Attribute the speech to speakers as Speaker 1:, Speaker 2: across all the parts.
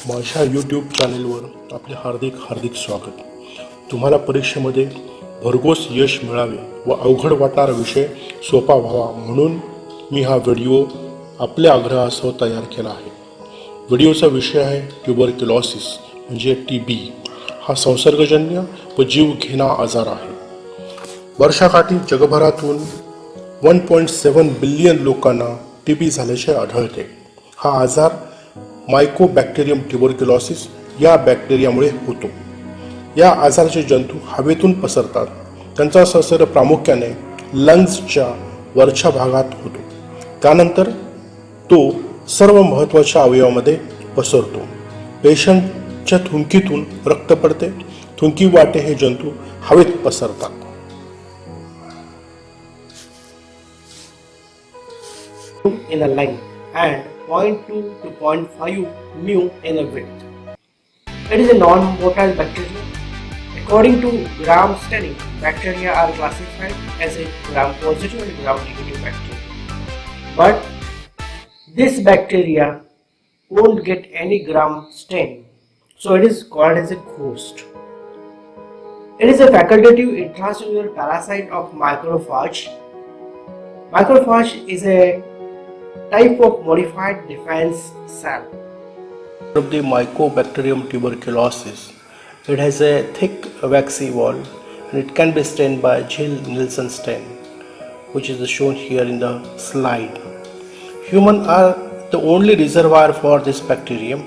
Speaker 1: माझ्या यूट्यूब चॅनेलवर आपले हार्दिक स्वागत. तुम्हाला परीक्षेमध्ये भरघोस यश मिळावे व अवघड वाटणारा विषय सोपा व्हावा म्हणून मी हा व्हिडिओ आपल्या आग्रहासह तयार केला आहे. व्हिडिओचा विषय आहे ट्युबरक्युलोसिस म्हणजे TB. हा संसर्गजन्य व जीवघेणा आजार आहे. वर्षाकाठी जगभरातून 1.7 बिलियन लोकांना TB झाल्याचे आढळते. हा आजार मायकोबॅक्टेरियम ट्युबरक्युलोसिस या बॅक्टेरियामुळे होतो. या आजाराचे जंतू हवेतून पसरतात. त्यांचा संसर्ग प्रामुख्याने लंग्सच्या वरच्या भागात होतो. त्यानंतर तो सर्व महत्त्वाच्या अवयवामध्ये पसरतो. पेशंटच्या थुंकीतून रक्त पडते. थुंकी वाटे हे जंतू हवेत पसरतात.
Speaker 2: in a length and 0.2 to 0.5 mu in a width. It is a non-motile bacteria. According to Gram study, bacteria are classified as a gram-positive and gram-negative bacteria. But this bacteria won't get any gram stain, so it is called as a ghost. It is a facultative intracellular parasite of macrophage. Macrophage is a type of modified defense cell.
Speaker 1: Of the Mycobacterium tuberculosis, it has a thick waxy wall and it can be stained by Gill-Nielsen stain, which is shown here in the slide. Humans are the only reservoir for this bacterium.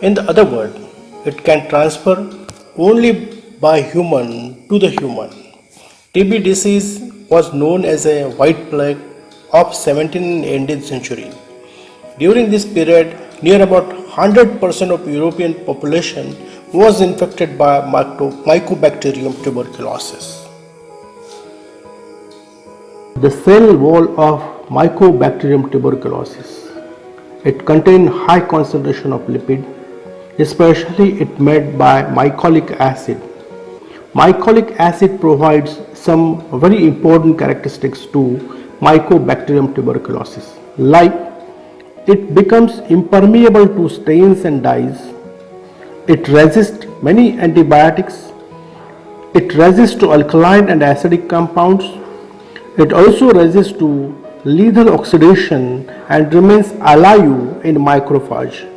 Speaker 1: In the other word, it can transfer only by human to the human. TB disease was known as a white plague of 17th and 18th century. During this period, near about 100% of European population was infected by Mycobacterium tuberculosis. The cell wall of Mycobacterium tuberculosis. It contains high concentration of lipid, especially it made by mycolic acid. Mycolic acid provides some very important characteristics to Mycobacterium tuberculosis, like it becomes impermeable to stains and dyes, it resists many antibiotics, it resists to alkaline and acidic compounds, it also resists to lethal oxidation and remains alive in macrophage,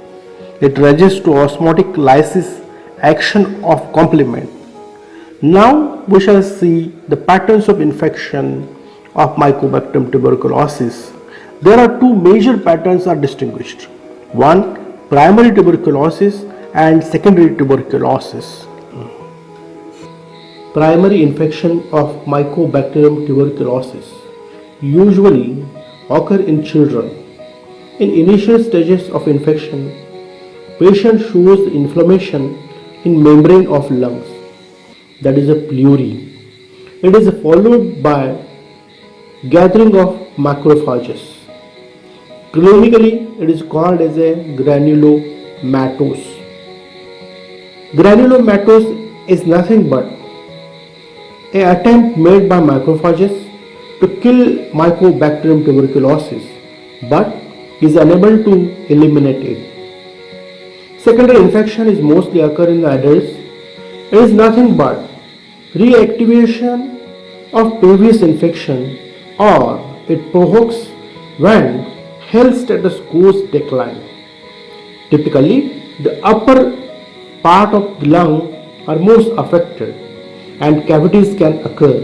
Speaker 1: it resists to osmotic lysis action of complement. Now we shall see the patterns of infection of Mycobacterium tuberculosis. There are two major patterns are distinguished. One, primary tuberculosis and secondary tuberculosis. Primary infection of Mycobacterium tuberculosis usually occur in children. In initial stages of infection, patient shows inflammation in membrane of lungs, that is a pleura. It is followed by gathering of macrophages. Clinically, it is called as a granulomatose. Granulomatose is nothing but an attempt made by macrophages to kill Mycobacterium tuberculosis, but is unable to eliminate it. Secondary infection is mostly occur in adults. It is nothing but reactivation of previous infection, or it provokes when health status goes decline. Typically, the upper part of the lung are most affected and cavities can occur.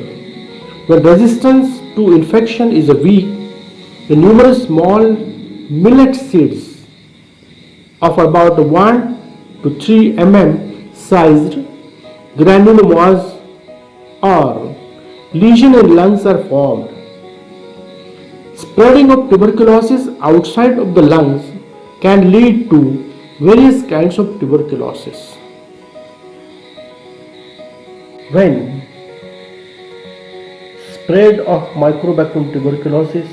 Speaker 1: When resistance to infection is weak, the numerous small millet seeds of about 1 to 3 mm sized granulomas or lesion in lungs are formed. Spreading of tuberculosis outside of the lungs can lead to various kinds of tuberculosis. When spread of Mycobacterium tuberculosis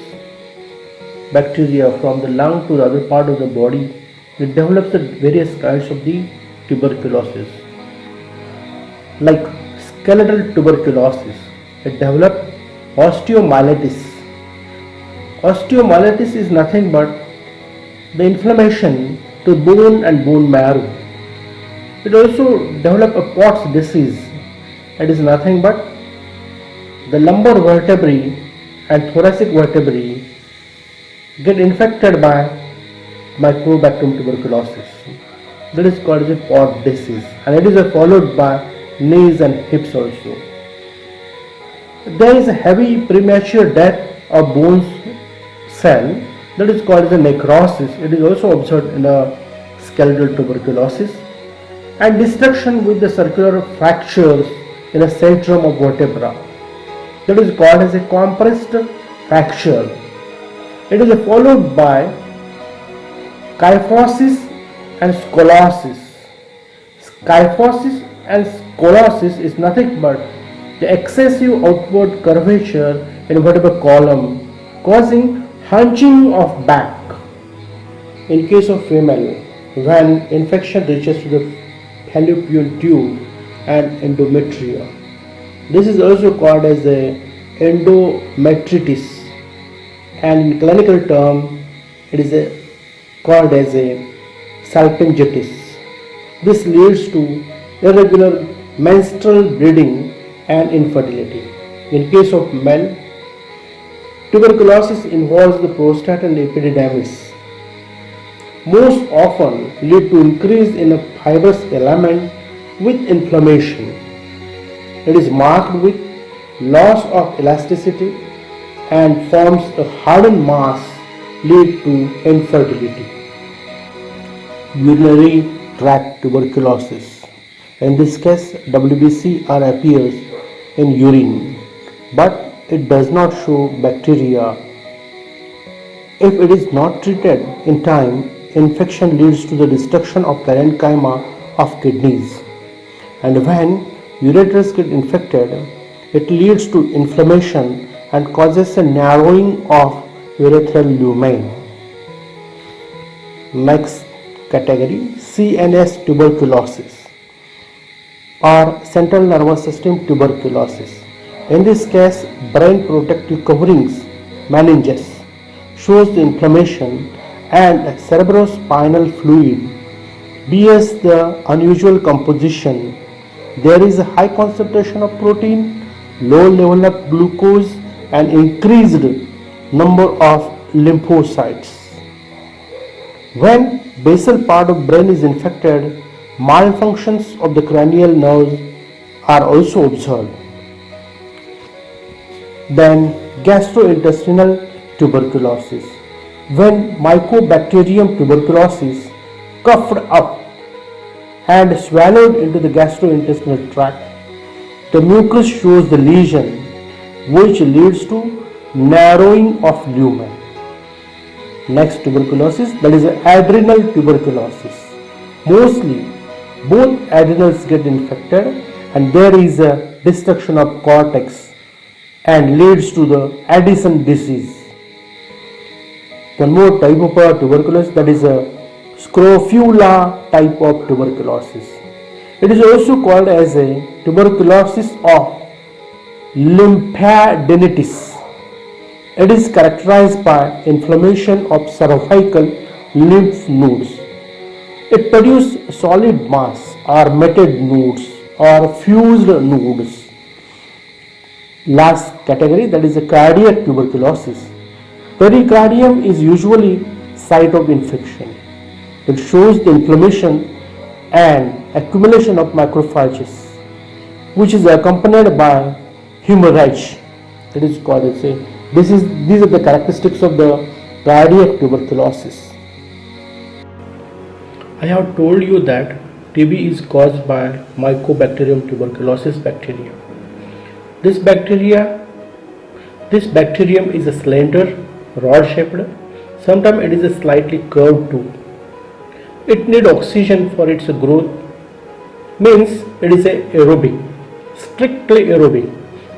Speaker 1: bacteria from the lung to the other part of the body, it develops the various kinds of the tuberculosis, like skeletal tuberculosis. It develops osteomyelitis. Osteomyelitis is nothing but the inflammation to bone and bone marrow. It also develops a Pott's disease. It is nothing but the lumbar vertebrae and thoracic vertebrae get infected by Mycobacterium tuberculosis. That is called as a Pott disease, and it is followed by knees and hips also. There is a heavy premature death of bone cell, that is called as a necrosis. It is also observed in a skeletal tuberculosis, and destruction with the circular fractures in the centrum of vertebra, that is called as a compressed fracture. It is followed by kyphosis and scoliosis. Kyphosis and scoliosis is nothing but the excessive outward curvature in vertebral column causing hunching of back. In case of female, when infection reaches to the fallopian tube and endometria, this is also called as a endometritis, and in clinical term it is called as a salpingitis. This leads to irregular menstrual bleeding and infertility. In case of men, tuberculosis involves the prostate and epididymis. Most often lead to increase in a fibrous element with inflammation. It is marked with loss of elasticity and forms a hardened mass, lead to infertility. Urinary tract tuberculosis. In this case, WBCR appears in urine, but it does not show bacteria. If it is not treated in time, infection leads to the destruction of parenchyma of kidneys. And when ureters get infected, it leads to inflammation and causes a narrowing of urethral lumen. Next category, CNS tuberculosis or central nervous system tuberculosis. In this case, brain protective coverings, meninges, shows the inflammation and cerebrospinal fluid bears the unusual composition. There is a high concentration of protein, low level of glucose, and increased number of lymphocytes. When basal part of brain is infected, malfunctions of the cranial nerves are also observed. Then gastrointestinal tuberculosis. When Mycobacterium tuberculosis coughed up and swallowed into the gastrointestinal tract, the mucus shows the lesion, which leads to narrowing of lumen. Next tuberculosis, that is adrenal tuberculosis. Mostly both adrenals get infected and there is a destruction of cortex and leads to the Addison disease. One more type of tuberculosis, that is a scrofula type of tuberculosis. It is also called as a tuberculosis of lymphadenitis. It is characterized by inflammation of cervical lymph nodes. It produces solid mass or matted nodes or fused nodes. Last category, that is a cardiac tuberculosis. Pericardium is usually site of infection. It shows the inflammation and accumulation of macrophages, which is accompanied by hemorrhage. It is called as a these are the characteristics of the cardiac tuberculosis. I have told you that TB is caused by Mycobacterium tuberculosis bacteria. This bacterium is a slender, rod-shaped. Sometimes it is a slightly curved too. It needs oxygen for its growth. Means it is aerobic, strictly aerobic.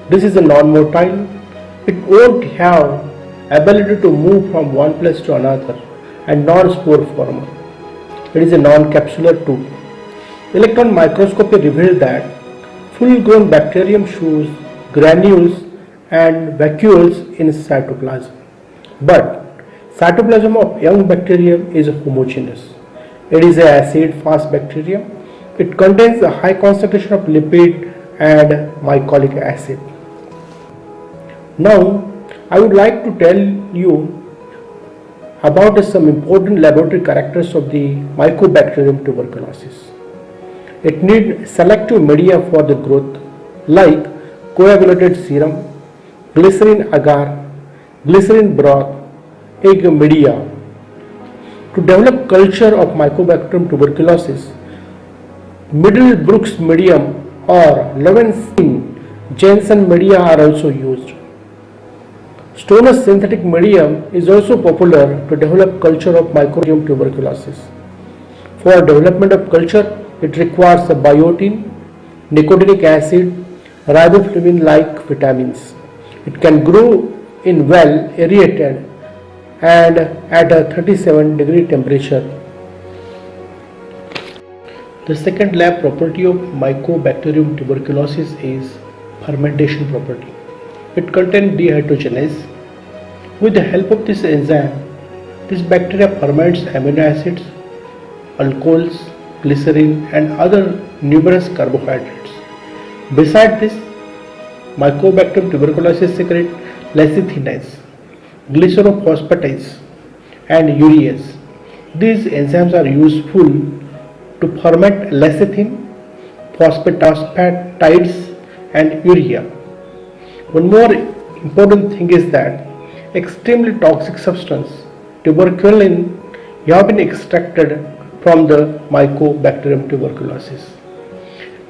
Speaker 1: This is a non-motile. It won't have ability to move from one place to another and non-spore former. It is a non-capsular too. Electron microscopy revealed that full-grown bacterium shows granules and vacuoles in cytoplasm. But cytoplasm of young bacterium is homogeneous. It is an acid-fast bacterium. It contains a high concentration of lipid and mycolic acid. Now, I would like to tell you about some important laboratory characters of the Mycobacterium tuberculosis. It needs selective media for the growth like coagulated serum, glycerin agar, glycerin broth, egg media. To develop culture of Mycobacterium tuberculosis, Middlebrooks medium or Levenstein-Jensen media are also used. Stoner's synthetic medium is also popular to develop culture of Mycobacterium tuberculosis. For development of culture, it requires a biotin, nicotinic acid, riboflavin-like vitamins. It can grow in well aerated and at a 37-degree temperature. The second lab property of Mycobacterium tuberculosis is fermentation property. It contains dehydrogenase. With the help of this enzyme, this bacteria ferments amino acids, alcohols, glycerin and other numerous carbohydrates. Besides this, Mycobacterium tuberculosis secrete lecithinase, glycerophosphatase and urease. These enzymes are useful to ferment lecithin, phosphatides and urea. One more important thing is that extremely toxic substance tuberculin have been extracted from the Mycobacterium tuberculosis.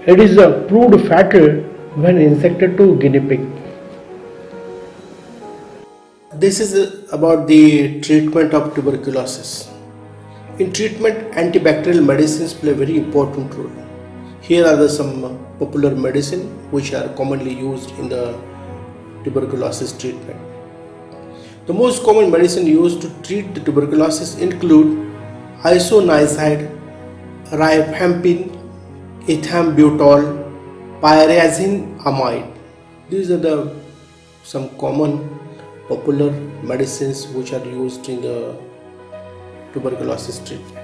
Speaker 1: It is proved fatal when injected to guinea pig. This is about the treatment of tuberculosis. In treatment, antibacterial medicines play a very important role. Here are some popular medicine which are commonly used in the tuberculosis treatment. The most common medicine used to treat the tuberculosis include isoniazid, rifampin, ethambutol, pyrazinamide. These are some common popular medicines which are used in the tuberculosis treatment.